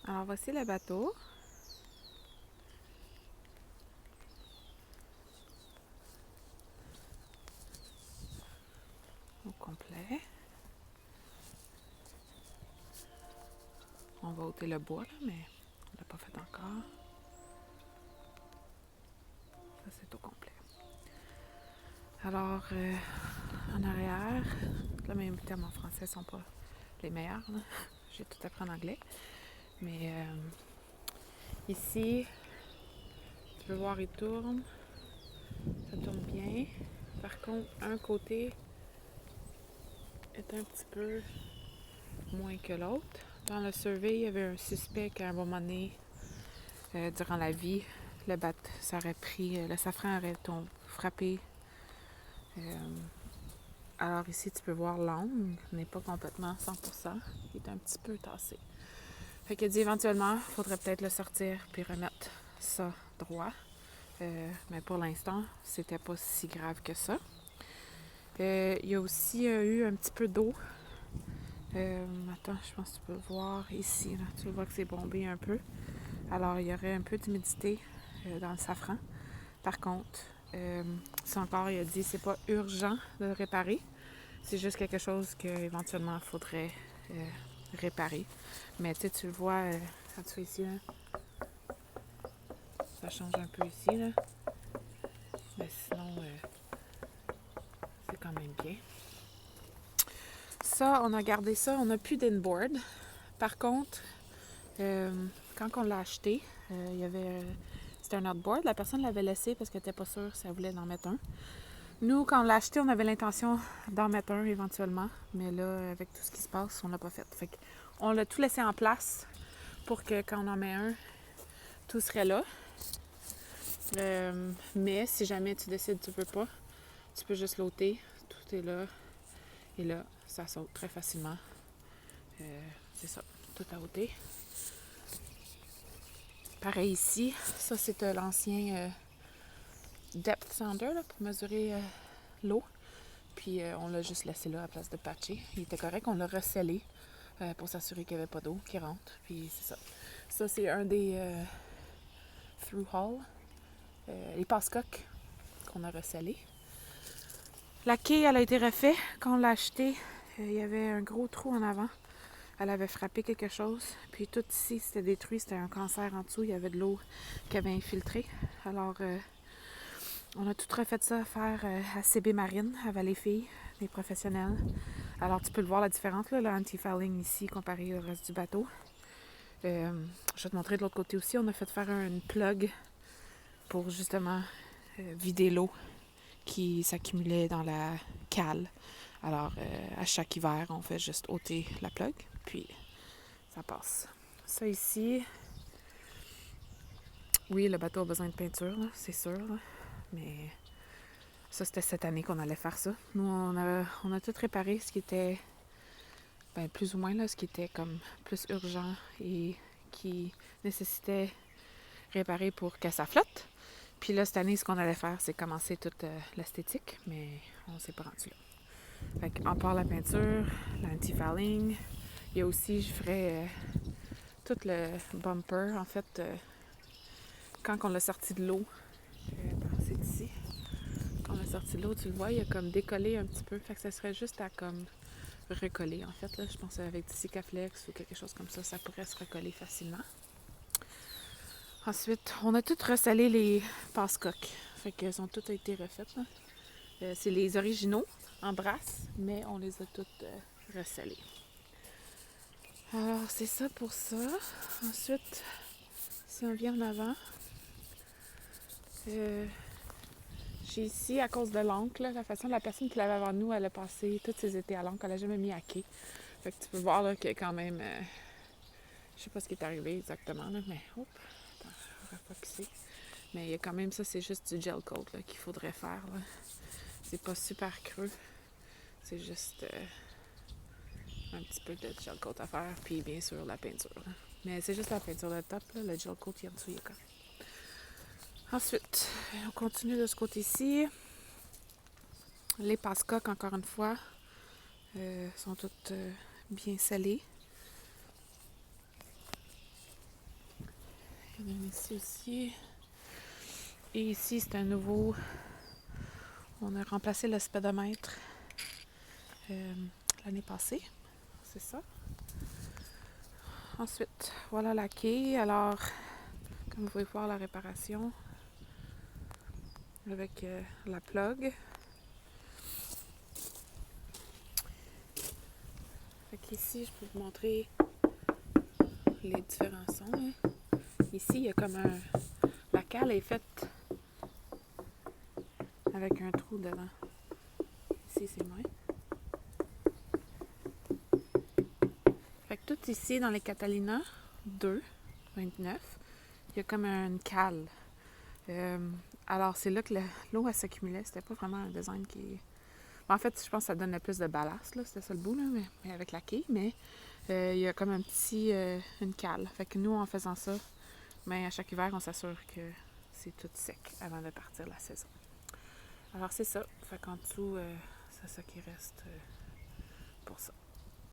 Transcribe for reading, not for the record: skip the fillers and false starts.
Alors voici le bateau. Au complet. On va ôter le bois, là, mais on l'a pas fait encore. Ça, c'est au complet. Alors, en arrière, là, mes termes en français sont pas les meilleurs. Là. J'ai tout appris en anglais. Mais ici, tu peux voir, il tourne. Ça tourne bien. Par contre, un côté est un petit peu moins que l'autre. Dans le survey, il y avait un suspect qu'à un moment donné, durant la vie, ça aurait pris, le safran aurait frappé. Alors ici, tu peux voir l'angle n'est pas complètement 100%. Il est un petit peu tassé. Fait qu'il dit éventuellement, il faudrait peut-être le sortir puis remettre ça droit. Mais pour l'instant, c'était pas si grave que ça. Il y a aussi eu un petit peu d'eau. Attends, je pense que tu peux voir ici. Là, tu vois que c'est bombé un peu. Alors, il y aurait un peu d'humidité dans le safran. Par contre, ça encore, il a dit c'est pas urgent de le réparer. C'est juste quelque chose qu'éventuellement, il faudrait réparer. Mais tu le vois, quand tu fais ici, là, ça change un peu ici. Là. Mais sinon, c'est quand même bien. Ça, on a gardé ça. On n'a plus d'inboard. Par contre, quand on l'a acheté, il y avait... C'était un outboard. La personne l'avait laissé parce qu'elle n'était pas sûre si elle voulait en mettre un. Nous, quand on l'a acheté, on avait l'intention d'en mettre un éventuellement. Mais là, avec tout ce qui se passe, on l'a pas fait. Fait qu'on l'a tout laissé en place pour que quand on en met un, tout serait là. Mais si jamais tu décides que tu veux pas, tu peux juste l'ôter. Tout est là. Et là, ça saute très facilement. C'est ça, tout à ôter. Pareil ici, ça c'est l'ancien depth sounder là, pour mesurer l'eau. Puis on l'a juste laissé là à place de patcher. Il était correct, on l'a recellé pour s'assurer qu'il n'y avait pas d'eau qui rentre. Puis c'est ça. Ça c'est un des through hull, les passe-coques qu'on a recellés. La quai, elle a été refaite. Quand on l'a acheté, il y avait un gros trou en avant. Elle avait frappé quelque chose. Puis tout ici, c'était détruit. C'était un cancer en dessous. Il y avait de l'eau qui avait infiltré. Alors, on a tout refait ça à faire à CB Marine, à Valleyfille, des professionnels. Alors, tu peux le voir la différence, là, le anti-fouling ici comparé au reste du bateau. Je vais te montrer de l'autre côté aussi. On a fait faire une plug pour justement vider l'eau qui s'accumulait dans la cale. Alors, à chaque hiver, on fait juste ôter la plug, puis ça passe. Ça ici, oui, le bateau a besoin de peinture, là, c'est sûr, là, mais ça, c'était cette année qu'on allait faire ça. Nous, on a tout réparé, ce qui était, plus ou moins, là, ce qui était comme plus urgent et qui nécessitait réparer pour que ça flotte. Puis là, cette année, ce qu'on allait faire, c'est commencer toute l'esthétique, mais on s'est pas rendu là. Fait qu'en part la peinture, l'anti-fouling, il y a aussi, je ferais tout le bumper, en fait, quand on l'a sorti de l'eau. C'est ici. Quand on l'a sorti de l'eau, tu le vois, il a comme décollé un petit peu. Fait que ça serait juste à comme recoller, en fait. Là, je pense avec du Sikaflex ou quelque chose comme ça pourrait se recoller facilement. Ensuite, on a tout recellé les passe-coques. Fait qu'elles ont toutes été refaites. Là. C'est les originaux en brasse, mais on les a toutes recellées. Alors, c'est ça pour ça. Ensuite, si on vient en avant, j'ai ici, à cause de l'encre, la façon, la personne qui l'avait avant nous, elle a passé tous ses étés à l'encre. Elle n'a jamais mis à quai. Fait que tu peux voir là, qu'il y a quand même... je sais pas ce qui est arrivé exactement, là, mais... Hop, attends, je ne pas qui c'est. Mais il y a quand même ça, c'est juste du gel coat là, qu'il faudrait faire. Là. C'est pas super creux. C'est juste un petit peu de gel coat à faire. Puis bien sûr, la peinture. Là. Mais c'est juste la peinture de top. Là. Le gel coat, il y a en dessous, il y a quand même. Ensuite, on continue de ce côté-ci. Les passe-coques, encore une fois, sont toutes bien scellées. donne ici aussi. Et ici, c'est un nouveau... On a remplacé le speedomètre l'année passée. C'est ça. Ensuite, voilà la quai. Alors, comme vous pouvez voir, la réparation avec la plug. Fait qu'ici, je peux vous montrer les différents sons. Hein. Ici, il y a comme un... La cale est faite avec un trou dedans. Ici, c'est moins. Fait que tout ici, dans les Catalina 2, 29, il y a comme une cale. Alors, c'est là que l'eau, elle s'accumulait. C'était pas vraiment un design qui... En fait, je pense que ça donnait plus de ballast, là. C'était ça le bout, là, mais avec la quille. Mais il y a comme un petit... une cale. Fait que nous, en faisant ça, à chaque hiver, on s'assure que c'est tout sec avant de partir la saison. Alors, c'est ça. Fait qu'en dessous, c'est ça qui reste pour ça.